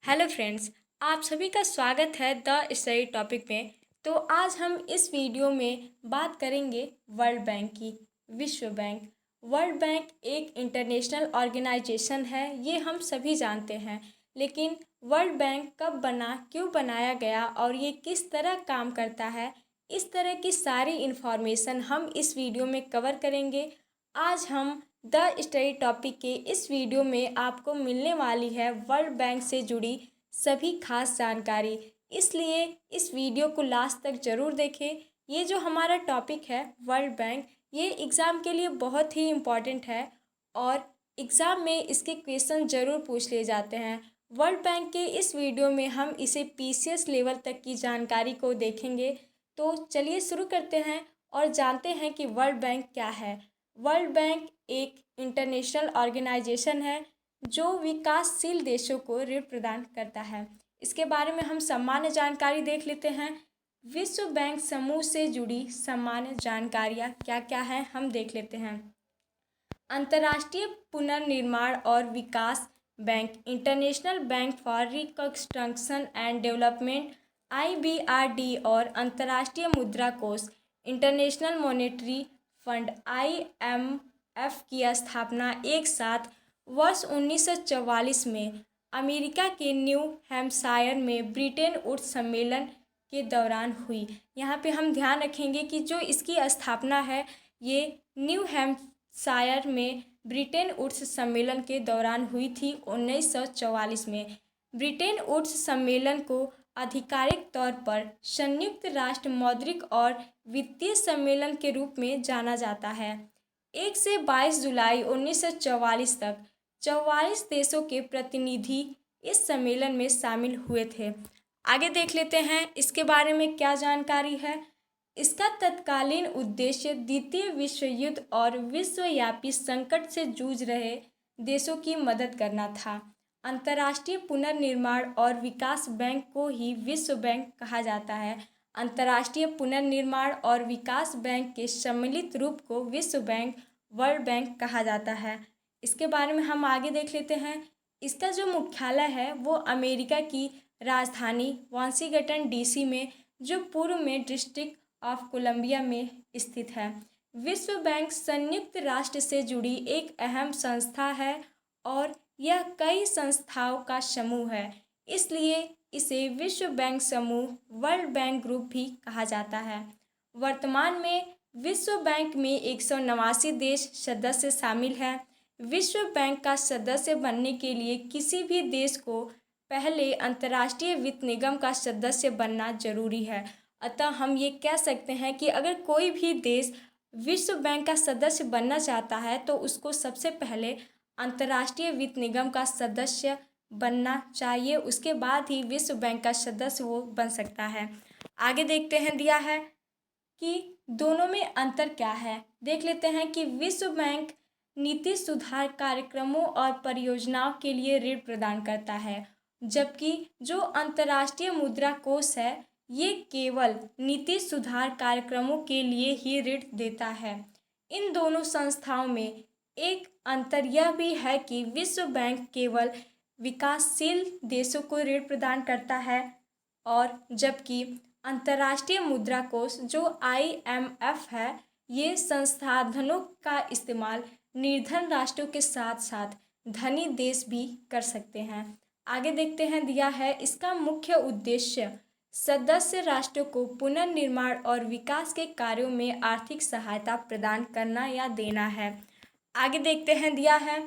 Hello friends, आप सभी का स्वागत है द स्टडी टॉपिक में। तो आज हम इस वीडियो में बात करेंगे वर्ल्ड बैंक की। विश्व बैंक। वर्ल्ड बैंक एक इंटरनेशनल ऑर्गेनाइजेशन है, ये हम सभी जानते हैं। लेकिन वर्ल्ड बैंक कब बना, क्यों बनाया गया और ये किस तरह काम करता है, इस तरह की सारी इन्फॉर्मेशन हम इस वीडियो में कवर करेंगे। आज हम द स्टडी टॉपिक के इस वीडियो में आपको मिलने वाली है वर्ल्ड बैंक से जुड़ी सभी खास जानकारी, इसलिए इस वीडियो को लास्ट तक ज़रूर देखें। ये जो हमारा टॉपिक है वर्ल्ड बैंक, ये एग्ज़ाम के लिए बहुत ही इम्पॉर्टेंट है और एग्ज़ाम में इसके क्वेश्चन ज़रूर पूछ लिए जाते हैं। वर्ल्ड बैंक के इस वीडियो में हम इसे पीसीएस लेवल तक की जानकारी को देखेंगे। तो चलिए शुरू करते हैं और जानते हैं कि वर्ल्ड बैंक क्या है। वर्ल्ड बैंक एक इंटरनेशनल ऑर्गेनाइजेशन है जो विकासशील देशों को ऋण प्रदान करता है। इसके बारे में हम सामान्य जानकारी देख लेते हैं। विश्व बैंक समूह से जुड़ी सामान्य जानकारियाँ क्या क्या हैं, हम देख लेते हैं। अंतर्राष्ट्रीय पुनर्निर्माण और विकास बैंक, international bank for reconstruction and development IBRD, और अंतर्राष्ट्रीय मुद्रा कोष, इंटरनेशनल मॉनेटरी फंड IMF की स्थापना एक साथ वर्ष 1944 में अमेरिका के न्यू हैम्पशायर में ब्रिटेन वुड्स सम्मेलन के दौरान हुई। यहाँ पे हम ध्यान रखेंगे कि जो इसकी स्थापना है ये न्यू हैम्पशायर में ब्रिटेन वुड्स सम्मेलन के दौरान हुई थी 1944 में। ब्रिटेन वुड्स सम्मेलन को आधिकारिक तौर पर संयुक्त राष्ट्र मौद्रिक और वित्तीय सम्मेलन के रूप में जाना जाता है। 1 से 22 जुलाई 1944 तक 44 देशों के प्रतिनिधि इस सम्मेलन में शामिल हुए थे। आगे देख लेते हैं इसके बारे में क्या जानकारी है। इसका तत्कालीन उद्देश्य द्वितीय विश्व युद्ध और विश्वव्यापी संकट से जूझ रहे देशों की मदद करना था। अंतर्राष्ट्रीय पुनर्निर्माण और विकास बैंक को ही विश्व बैंक कहा जाता है। अंतर्राष्ट्रीय पुनर्निर्माण और विकास बैंक के सम्मिलित रूप को विश्व बैंक, वर्ल्ड बैंक कहा जाता है। इसके बारे में हम आगे देख लेते हैं। इसका जो मुख्यालय है वो अमेरिका की राजधानी वाशिंगटन DC में, जो पूर्व में डिस्ट्रिक्ट ऑफ कोलंबिया में स्थित है। विश्व बैंक संयुक्त राष्ट्र से जुड़ी एक अहम संस्था है और यह कई संस्थाओं का समूह है, इसलिए इसे विश्व बैंक समूह, वर्ल्ड बैंक ग्रुप भी कहा जाता है। वर्तमान में विश्व बैंक में 189 देश सदस्य शामिल हैं। विश्व बैंक का सदस्य बनने के लिए किसी भी देश को पहले अंतर्राष्ट्रीय वित्त निगम का सदस्य बनना जरूरी है। अतः हम ये कह सकते हैं कि अगर कोई भी देश विश्व बैंक का सदस्य बनना चाहता है तो उसको सबसे पहले अंतर्राष्ट्रीय वित्त निगम का सदस्य बनना चाहिए, उसके बाद ही विश्व बैंक का सदस्य वो बन सकता है। आगे देखते हैं दिया है कि दोनों में अंतर क्या है। देख लेते हैं कि विश्व बैंक नीति सुधार कार्यक्रमों और परियोजनाओं के लिए ऋण प्रदान करता है, जबकि जो अंतर्राष्ट्रीय मुद्रा कोष है ये केवल नीति सुधार कार्यक्रमों के लिए ही ऋण देता है। इन दोनों संस्थाओं में एक अंतर यह भी है कि विश्व बैंक केवल विकासशील देशों को ऋण प्रदान करता है, और जबकि अंतर्राष्ट्रीय मुद्रा कोष जो IMF है ये संसाधनों का इस्तेमाल निर्धन राष्ट्रों के साथ साथ धनी देश भी कर सकते हैं। आगे देखते हैं दिया है इसका मुख्य उद्देश्य सदस्य राष्ट्रों को पुनर्निर्माण और विकास के कार्यों में आर्थिक सहायता प्रदान करना या देना है। आगे देखते हैं दिया है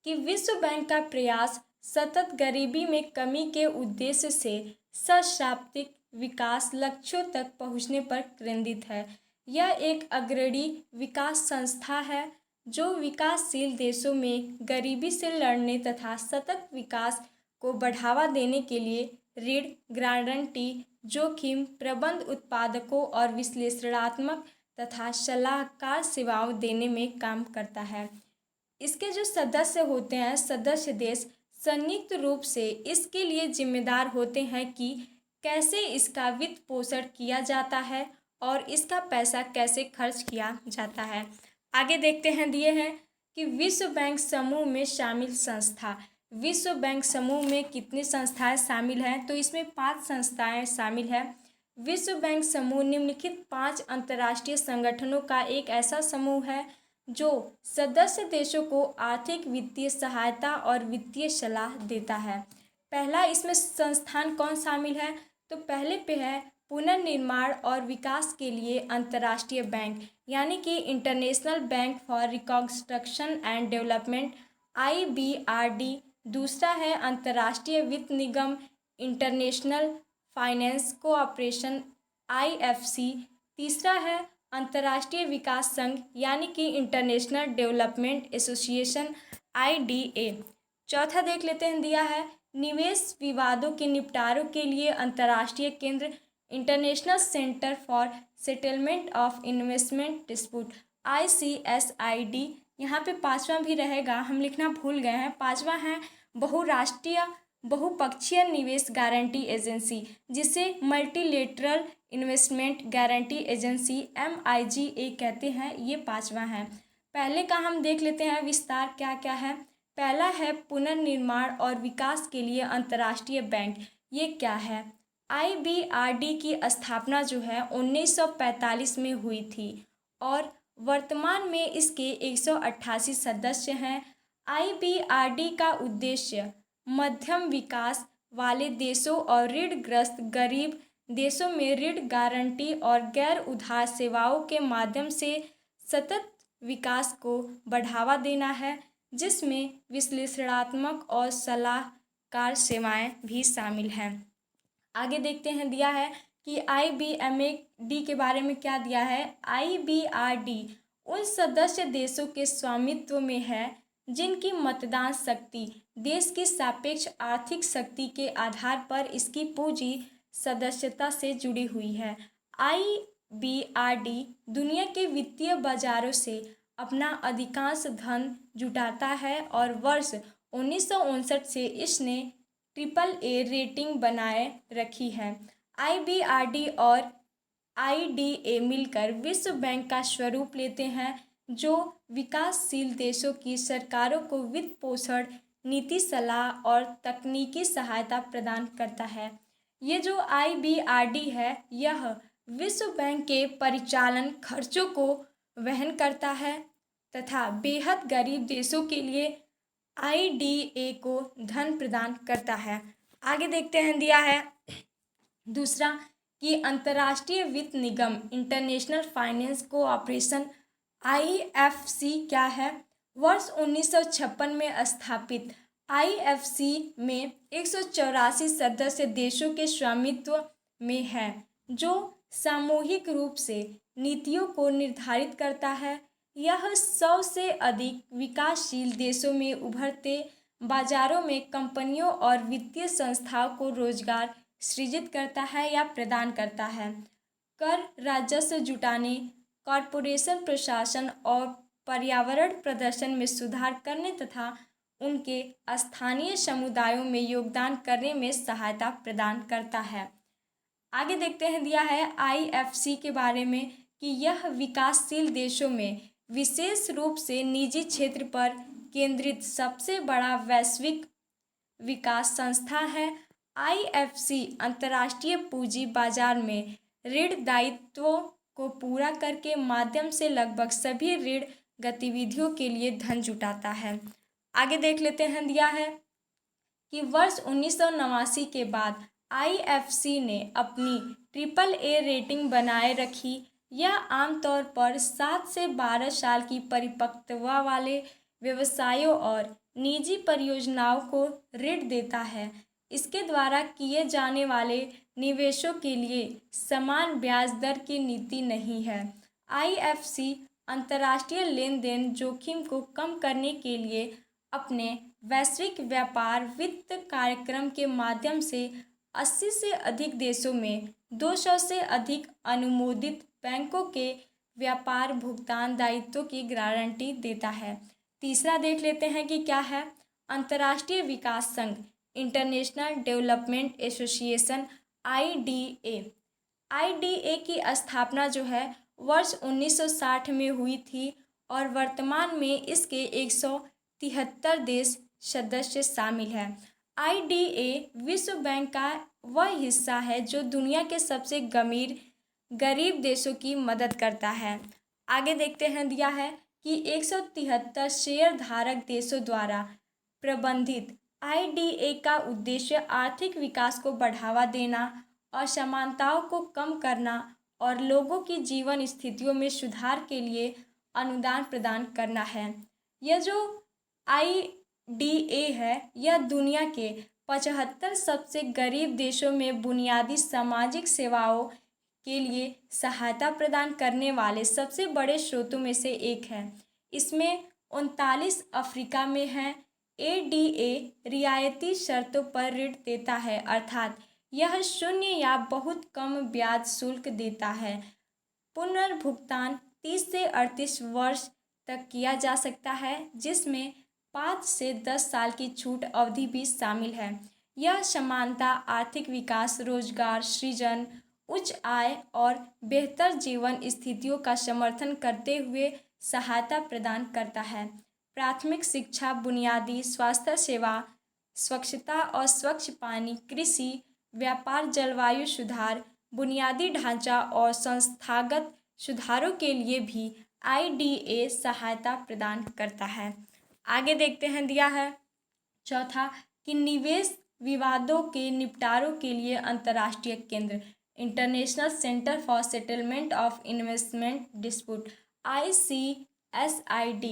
कि विश्व बैंक का प्रयास सतत गरीबी में कमी के उद्देश्य से सहस्राब्दिक विकास लक्ष्यों तक पहुंचने पर केंद्रित है। यह एक अग्रणी विकास संस्था है जो विकासशील देशों में गरीबी से लड़ने तथा सतत विकास को बढ़ावा देने के लिए ऋण, गारंटी, जोखिम प्रबंध, उत्पादकों और विश्लेषणात्मक तथा सलाहकार सेवाओं देने में काम करता है। इसके जो सदस्य होते हैं, सदस्य देश संयुक्त रूप से इसके लिए जिम्मेदार होते हैं कि कैसे इसका वित्त पोषण किया जाता है और इसका पैसा कैसे खर्च किया जाता है। आगे देखते हैं दिए हैं कि विश्व बैंक समूह में शामिल संस्था, विश्व बैंक समूह में कितनी संस्थाएं शामिल हैं? तो इसमें 5 संस्थाएं शामिल हैं। विश्व बैंक समूह निम्नलिखित 5 अंतर्राष्ट्रीय संगठनों का एक ऐसा समूह है जो सदस्य देशों को आर्थिक, वित्तीय सहायता और वित्तीय सलाह देता है। पहला इसमें संस्थान कौन शामिल है? तो पहले पे है पुनर्निर्माण और विकास के लिए अंतर्राष्ट्रीय बैंक, यानी कि international bank for reconstruction and development, IBRD। दूसरा है अंतर्राष्ट्रीय वित्त निगम, इंटरनेशनल फाइनेंस कोऑपरेशन, IFC। तीसरा है अंतर्राष्ट्रीय विकास संघ, यानी कि इंटरनेशनल डेवलपमेंट एसोसिएशन, IDA। चौथा देख लेते हैं, दिया है निवेश विवादों के निपटारों के लिए अंतर्राष्ट्रीय केंद्र, international centre for settlement of investment dispute, ICSID। यहाँ पे पांचवा भी रहेगा, हम लिखना भूल गए हैं। पांचवा है बहुराष्ट्रीय बहुपक्षीय निवेश गारंटी एजेंसी, जिसे multilateral investment guarantee agency, MIGA कहते हैं। ये पांचवा है। पहले का हम देख लेते हैं विस्तार क्या क्या है। पहला है पुनर्निर्माण और विकास के लिए अंतर्राष्ट्रीय बैंक। ये क्या है? IBRD की स्थापना जो है 1945 में हुई थी और वर्तमान में इसके 188 सदस्य हैं। IBRD का उद्देश्य मध्यम विकास वाले देशों और ऋणग्रस्त गरीब देशों में ऋण गारंटी और गैर उधार सेवाओं के माध्यम से सतत विकास को बढ़ावा देना है, जिसमें विश्लेषणात्मक और सलाहकार सेवाएं भी शामिल हैं। आगे देखते हैं, दिया है कि IBMAD के बारे में क्या दिया है। IBRD उन सदस्य देशों के स्वामित्व में है जिनकी मतदान शक्ति देश की सापेक्ष आर्थिक शक्ति के आधार पर इसकी पूंजी सदस्यता से जुड़ी हुई है। IBRD दुनिया के वित्तीय बाजारों से अपना अधिकांश धन जुटाता है और वर्ष 1959 से इसने AAA रेटिंग बनाए रखी है। IBRD और IDA मिलकर विश्व बैंक का स्वरूप लेते हैं, जो विकासशील देशों की सरकारों को वित्त पोषण, नीति सलाह और तकनीकी सहायता प्रदान करता है। ये जो IBRD है, यह विश्व बैंक के परिचालन खर्चों को वहन करता है तथा बेहद गरीब देशों के लिए IDA को धन प्रदान करता है। आगे देखते हैं, दिया है दूसरा कि अंतर्राष्ट्रीय वित्त निगम इंटरनेशनल फाइनेंस कोऑपरेशन, IFC क्या है। वर्ष 1956 में स्थापित IFC में 184 सदस्य देशों के स्वामित्व में है, जो सामूहिक रूप से नीतियों को निर्धारित करता है। यह 100 से अधिक विकासशील देशों में उभरते बाजारों में कंपनियों और वित्तीय संस्थाओं को रोजगार सृजित करता है या प्रदान करता है। कर राजस्व जुटाने, कॉरपोरेशन प्रशासन और पर्यावरण प्रदर्शन में सुधार करने तथा उनके स्थानीय समुदायों में योगदान करने में सहायता प्रदान करता है। आगे देखते हैं, दिया है IFC के बारे में कि यह विकासशील देशों में विशेष रूप से निजी क्षेत्र पर केंद्रित सबसे बड़ा वैश्विक विकास संस्था है। IFC अंतर्राष्ट्रीय पूंजी बाजार में ऋण दायित्वों को पूरा करके माध्यम से लगभग सभी ऋण गतिविधियों के लिए धन जुटाता है। आगे देख लेते हैं, दिया है कि वर्ष 1989 के बाद IFC ने अपनी AAA रेटिंग बनाए रखी। यह आमतौर पर 7 से 12 साल की परिपक्वता वाले व्यवसायों और निजी परियोजनाओं को ऋण देता है। इसके द्वारा किए जाने वाले निवेशों के लिए समान ब्याज दर की नीति नहीं है। IFC अंतर्राष्ट्रीय लेन देन जोखिम को कम करने के लिए अपने वैश्विक व्यापार वित्त कार्यक्रम के माध्यम से 80 से अधिक देशों में 200 से अधिक अनुमोदित बैंकों के व्यापार भुगतान दायित्वों की गारंटी देता है। तीसरा देख लेते हैं कि क्या है। अंतर्राष्ट्रीय विकास संघ इंटरनेशनल डेवलपमेंट एसोसिएशन, IDA की स्थापना जो है वर्ष 1960 में हुई थी और वर्तमान में इसके 173 देश सदस्य शामिल है। IDA विश्व बैंक का वह हिस्सा है जो दुनिया के सबसे गरीब देशों की मदद करता है। आगे देखते हैं, दिया है कि 173 शेयर धारक देशों द्वारा प्रबंधित IDA का उद्देश्य आर्थिक विकास को बढ़ावा देना, असमानताओं को कम करना और लोगों की जीवन स्थितियों में सुधार के लिए अनुदान प्रदान करना है। यह जो IDA है, यह दुनिया के 75 सबसे गरीब देशों में बुनियादी सामाजिक सेवाओं के लिए सहायता प्रदान करने वाले सबसे बड़े स्रोतों में से एक है। इसमें 39 अफ्रीका में है। ADA रियायती शर्तों पर ऋण देता है, अर्थात यह शून्य या बहुत कम ब्याज शुल्क देता है। पुनर्भुगतान 30 से 38 वर्ष तक किया जा सकता है, जिसमें 5 से 10 साल की छूट अवधि भी शामिल है। यह समानता, आर्थिक विकास, रोजगार सृजन, उच्च आय और बेहतर जीवन स्थितियों का समर्थन करते हुए सहायता प्रदान करता है। प्राथमिक शिक्षा, बुनियादी स्वास्थ्य सेवा, स्वच्छता और स्वच्छ पानी, कृषि, व्यापार, जलवायु सुधार, बुनियादी ढांचा और संस्थागत सुधारों के लिए भी IDA सहायता प्रदान करता है। आगे देखते हैं, दिया है चौथा कि निवेश विवादों के निपटारों के लिए अंतर्राष्ट्रीय केंद्र international centre for settlement of investment dispute ICSID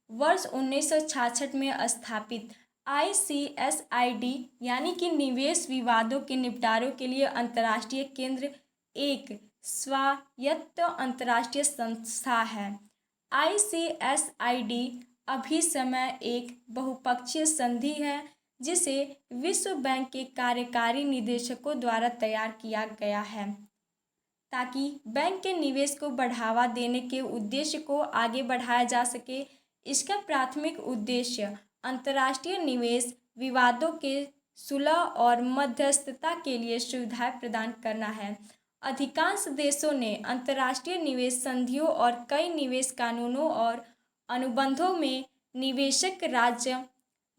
वर्ष 1966 में स्थापित। ICSID यानी कि निवेश विवादों के निपटारों के लिए अंतर्राष्ट्रीय केंद्र एक स्वायत्त अंतर्राष्ट्रीय संस्था है। ICSID अभी समय एक बहुपक्षीय संधि है जिसे विश्व बैंक के कार्यकारी निदेशकों द्वारा तैयार किया गया है ताकि बैंक के निवेश को बढ़ावा देने के उद्देश्य को आगे बढ़ाया जा सके। इसका प्राथमिक उद्देश्य अंतर्राष्ट्रीय निवेश विवादों के सुलह और मध्यस्थता के लिए सुविधाएं प्रदान करना है। अधिकांश देशों ने अंतर्राष्ट्रीय निवेश संधियों और कई निवेश कानूनों और अनुबंधों में निवेशक राज्य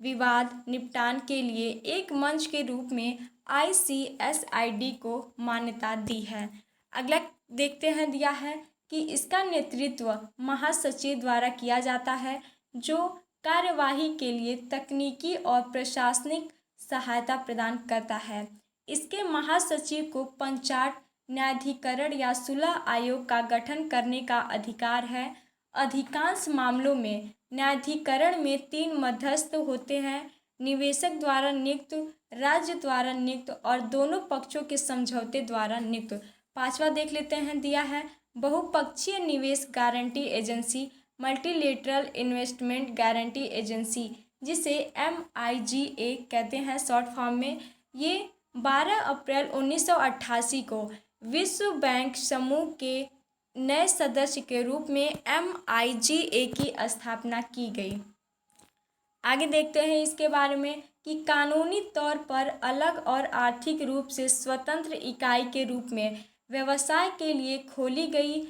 विवाद निपटान के लिए एक मंच के रूप में ICSID को मान्यता दी है। अगला देखते हैं, दिया है कि इसका नेतृत्व महासचिव द्वारा किया जाता है जो कार्यवाही के लिए तकनीकी और प्रशासनिक सहायता प्रदान करता है। इसके महासचिव को पंचायत न्यायाधिकरण या सुलह आयोग का गठन करने का अधिकार है। अधिकांश मामलों में न्यायाधिकरण में 3 मध्यस्थ होते हैं, निवेशक द्वारा नियुक्त, राज्य द्वारा नियुक्त और दोनों पक्षों के समझौते द्वारा नियुक्त। 5वां देख लेते हैं, दिया है बहुपक्षीय निवेश guarantee agency multilateral investment guarantee agency, जिसे MIGA कहते हैं शॉर्ट फॉर्म में। ये 12 अप्रैल 1988 को विश्व बैंक समूह के नए सदस्य के रूप में MIGA की स्थापना की गई। आगे देखते हैं इसके बारे में कि कानूनी तौर पर अलग और आर्थिक रूप से स्वतंत्र इकाई के रूप में व्यवसाय के लिए खोली गई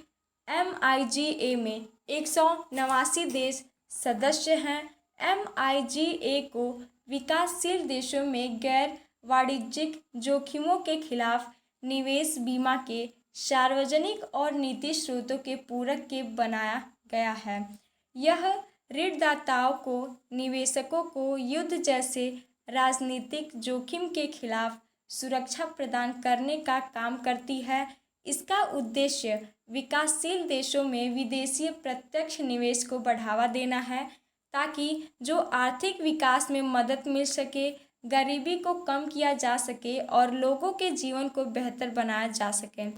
MIGA में 189 देश सदस्य हैं। MIGA को विकासशील देशों में गैर वाणिज्यिक जोखिमों के खिलाफ निवेश बीमा के सार्वजनिक और नीति स्रोतों के पूरक के बनाया गया है। यह ऋणदाताओं को निवेशकों को युद्ध जैसे राजनीतिक जोखिम के खिलाफ सुरक्षा प्रदान करने का काम करती है। इसका उद्देश्य विकासशील देशों में विदेशी प्रत्यक्ष निवेश को बढ़ावा देना है ताकि जो आर्थिक विकास में मदद मिल सके, गरीबी को कम किया जा सके और लोगों के जीवन को बेहतर बनाया जा सके।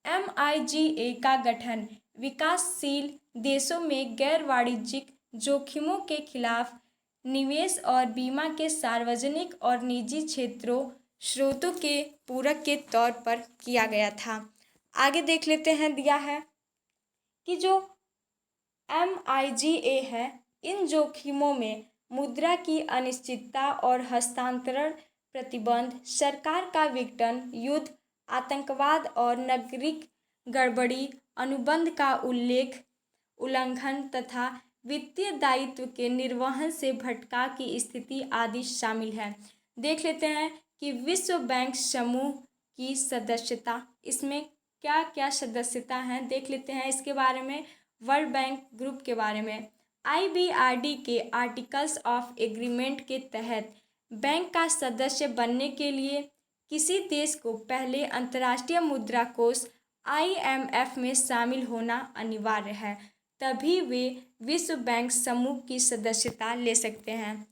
MIGA का गठन विकासशील देशों में गैर वाणिज्यिक जोखिमों के खिलाफ निवेश और बीमा के सार्वजनिक और निजी स्रोतों के पूरक के तौर पर किया गया था। आगे देख लेते हैं, दिया है कि जो MIGA है, इन जोखिमों में मुद्रा की अनिश्चितता और हस्तांतरण प्रतिबंध, सरकार का विघटन, युद्ध, आतंकवाद और नागरिक गड़बड़ी, अनुबंध का उल्लंघन तथा वित्तीय दायित्व के निर्वहन से भटका की स्थिति आदि शामिल है। देख लेते हैं कि विश्व बैंक समूह की सदस्यता, इसमें क्या क्या सदस्यता हैं देख लेते हैं इसके बारे में। वर्ल्ड बैंक ग्रुप के बारे में, IBRD के आर्टिकल्स ऑफ एग्रीमेंट के तहत बैंक का सदस्य बनने के लिए किसी देश को पहले अंतर्राष्ट्रीय मुद्रा कोष IMF में शामिल होना अनिवार्य है, तभी वे विश्व बैंक समूह की सदस्यता ले सकते हैं।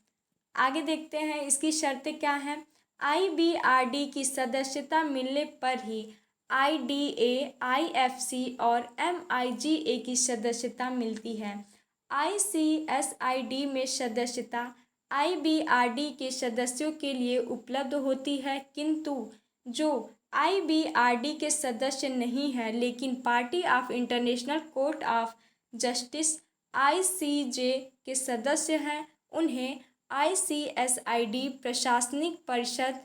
आगे देखते हैं इसकी शर्तें क्या हैं। IBRD की सदस्यता मिलने पर ही IDA, IFC और MIGA की सदस्यता मिलती है। ICSID में सदस्यता IBRD के सदस्यों के लिए उपलब्ध होती है, किंतु जो IBRD के सदस्य नहीं है लेकिन party of international court of justice ICJ के सदस्य हैं, उन्हें ICSID प्रशासनिक परिषद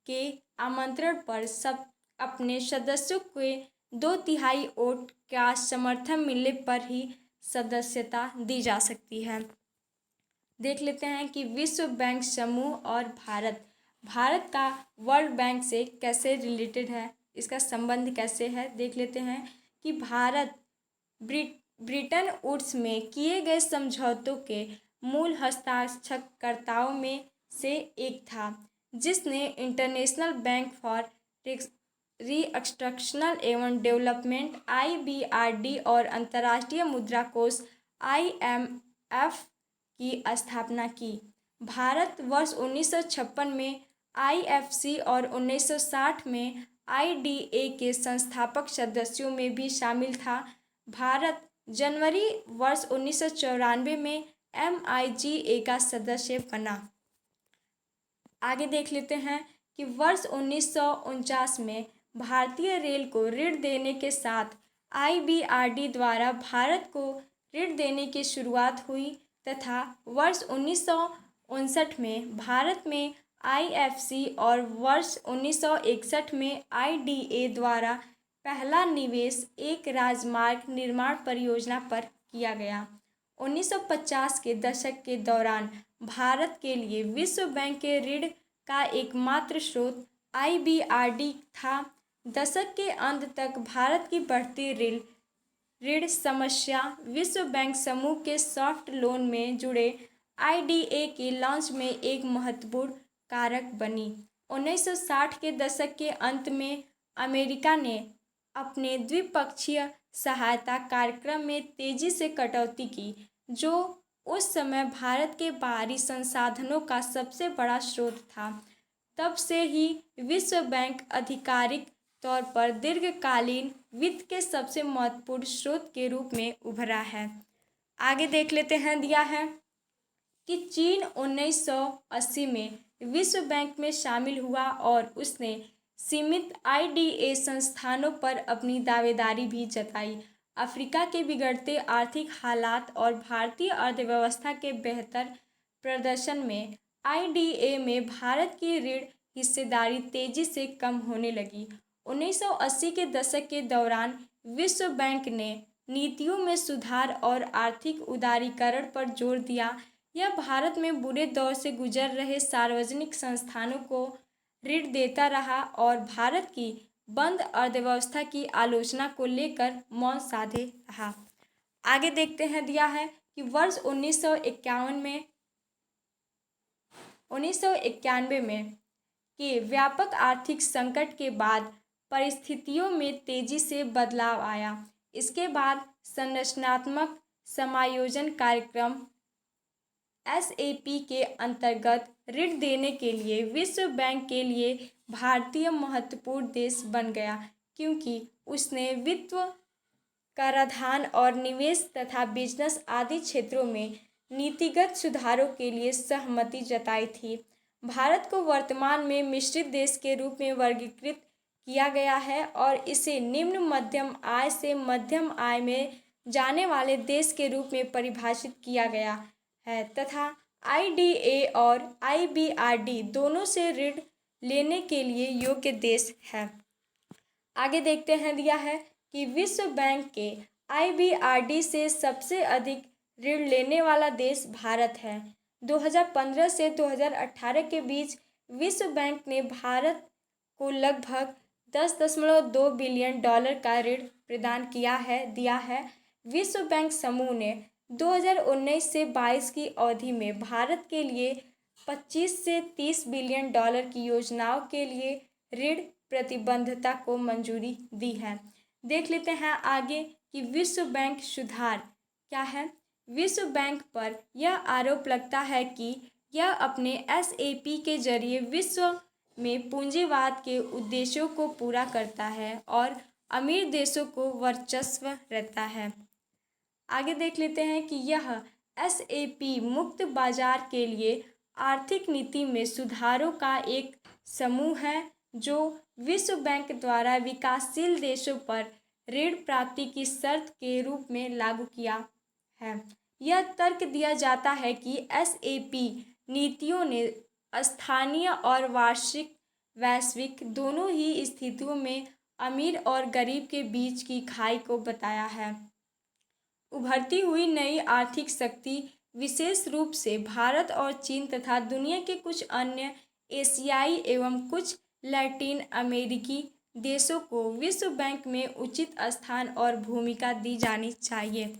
के आमंत्रण पर सब अपने सदस्यों के 2/3 वोट का समर्थन मिलने पर ही सदस्यता दी जा सकती है। देख लेते हैं कि विश्व बैंक समूह और भारत का वर्ल्ड बैंक से कैसे रिलेटेड है, इसका संबंध कैसे है। देख लेते हैं कि भारत ब्रिटन वुड्स में किए गए समझौतों के मूल हस्ताक्षरकर्ताओं में से एक था, जिसने इंटरनेशनल बैंक फॉर रिकंस्ट्रक्शन एवं डेवलपमेंट IBRD और अंतर्राष्ट्रीय मुद्रा कोष IMF की स्थापना की। भारत वर्ष 1956 में IFC और 1960 में IDA के संस्थापक सदस्यों में भी शामिल था। भारत जनवरी वर्ष 1994 में MIGA का सदस्य बना। आगे देख लेते हैं कि वर्ष 1949 में भारतीय रेल को ऋण देने के साथ IBRD द्वारा भारत को ऋण देने की शुरुआत हुई तथा वर्ष 1959 में भारत में IFC और वर्ष 1961 में IDA द्वारा पहला निवेश एक राजमार्ग निर्माण परियोजना पर किया गया। 1950 के दशक के दौरान भारत के लिए विश्व बैंक के ऋण का एकमात्र स्रोत IBRD था। दशक के अंत तक भारत की बढ़ती ऋण समस्या विश्व बैंक समूह के सॉफ्ट लोन में जुड़े IDA के लॉन्च में एक महत्वपूर्ण कारक बनी। 1960 के दशक के अंत में अमेरिका ने अपने द्विपक्षीय सहायता कार्यक्रम में तेजी से कटौती की, जो उस समय भारत के बाहरी संसाधनों का सबसे बड़ा स्रोत था। तब से ही विश्व बैंक आधिकारिक तौर पर दीर्घकालीन वित्त के सबसे महत्वपूर्ण स्रोत के रूप में उभरा है। आगे देख लेते हैं, दिया है कि चीन 1980 में विश्व बैंक में शामिल हुआ और उसने सीमित IDA संस्थानों पर अपनी दावेदारी भी जताई। अफ्रीका के बिगड़ते आर्थिक हालात और भारतीय अर्थव्यवस्था के बेहतर प्रदर्शन में IDA में भारत की ऋण हिस्सेदारी तेजी से कम होने लगी। 1980 के दशक के दौरान विश्व बैंक ने नीतियों में सुधार और आर्थिक उदारीकरण पर जोर दिया। यह भारत में बुरे दौर से गुजर रहे सार्वजनिक संस्थानों को ऋण देता रहा और भारत की बंद अर्थव्यवस्था की आलोचना को लेकर मौन साधे रहा। आगे देखते हैं, दिया है कि वर्ष 1991 में के व्यापक आर्थिक संकट के बाद परिस्थितियों में तेजी से बदलाव आया। इसके बाद संरचनात्मक समायोजन कार्यक्रम SAP के अंतर्गत ऋण देने के लिए विश्व बैंक के लिए भारतीय महत्वपूर्ण देश बन गया, क्योंकि उसने वित्त, कराधान और निवेश तथा बिजनेस आदि क्षेत्रों में नीतिगत सुधारों के लिए सहमति जताई थी। भारत को वर्तमान में मिश्रित देश के रूप में वर्गीकृत किया गया है और इसे निम्न मध्यम आय से मध्यम आय में जाने वाले देश के रूप में परिभाषित किया गया है तथा IDA और IBRD दोनों से ऋण लेने के लिए योग्य देश है। आगे देखते हैं, दिया है कि विश्व बैंक के IBRD से सबसे अधिक ऋण लेने वाला देश भारत है। 2015 से 2018 के बीच विश्व बैंक ने भारत को लगभग 10.2 बिलियन डॉलर का ऋण प्रदान दिया है। विश्व बैंक समूह ने 2019 से 22 की अवधि में भारत के लिए 25 से 30 बिलियन डॉलर की योजनाओं के लिए ऋण प्रतिबद्धता को मंजूरी दी है। देख लेते हैं आगे कि विश्व बैंक सुधार क्या है। विश्व बैंक पर यह आरोप लगता है कि यह अपने एसएपी के जरिए विश्व में पूंजीवाद के उद्देश्यों को पूरा करता है और अमीर देशों को वर्चस्व रहता है। आगे देख लेते हैं कि यह एसएपी मुक्त बाजार के लिए आर्थिक नीति में सुधारों का एक समूह है जो विश्व बैंक द्वारा विकासशील देशों पर ऋण प्राप्ति की शर्त के रूप में लागू किया है। यह तर्क दिया जाता है कि एसएपी नीतियों ने स्थानीय और वैश्विक दोनों ही स्थितियों में अमीर और गरीब के बीच की खाई को बताया है। उभरती हुई नई आर्थिक शक्ति विशेष रूप से भारत और चीन तथा दुनिया के कुछ अन्य एशियाई एवं कुछ लैटिन अमेरिकी देशों को विश्व बैंक में उचित स्थान और भूमिका दी जानी चाहिए।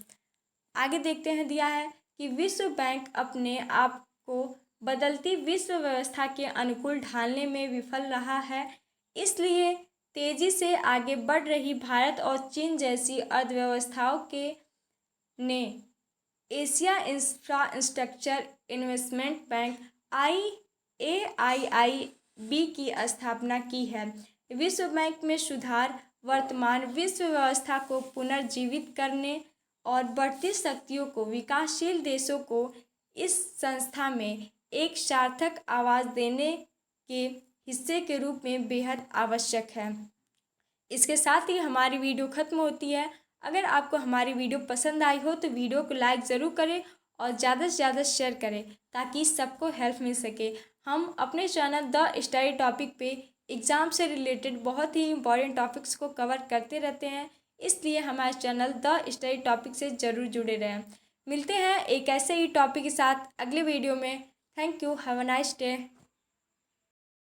आगे देखते हैं दिया है कि विश्व बैंक अपने आप को बदलती विश्व व्यवस्था के अनुकूल ढालने में विफल रहा है, इसलिए तेजी से आगे बढ़ रही भारत और चीन जैसी अर्थव्यवस्थाओं के ने Asia infrastructure investment bank AIIB की स्थापना की है। विश्व बैंक में सुधार वर्तमान विश्व व्यवस्था को पुनर्जीवित करने और बढ़ती शक्तियों को विकासशील देशों को इस संस्था में एक सार्थक आवाज़ देने के हिस्से के रूप में बेहद आवश्यक है। इसके साथ ही हमारी वीडियो ख़त्म होती है। अगर आपको हमारी वीडियो पसंद आई हो तो वीडियो को लाइक ज़रूर करें और ज़्यादा से ज़्यादा शेयर करें ताकि सबको हेल्प मिल सके। हम अपने चैनल द स्टडी टॉपिक पे एग्ज़ाम से रिलेटेड बहुत ही इंपॉर्टेंट टॉपिक्स को कवर करते रहते हैं, इसलिए हमारे चैनल द स्टडी टॉपिक से ज़रूर जुड़े रहें। मिलते हैं एक ऐसे ही टॉपिक के साथ अगले वीडियो में। Thank you. Have a nice day.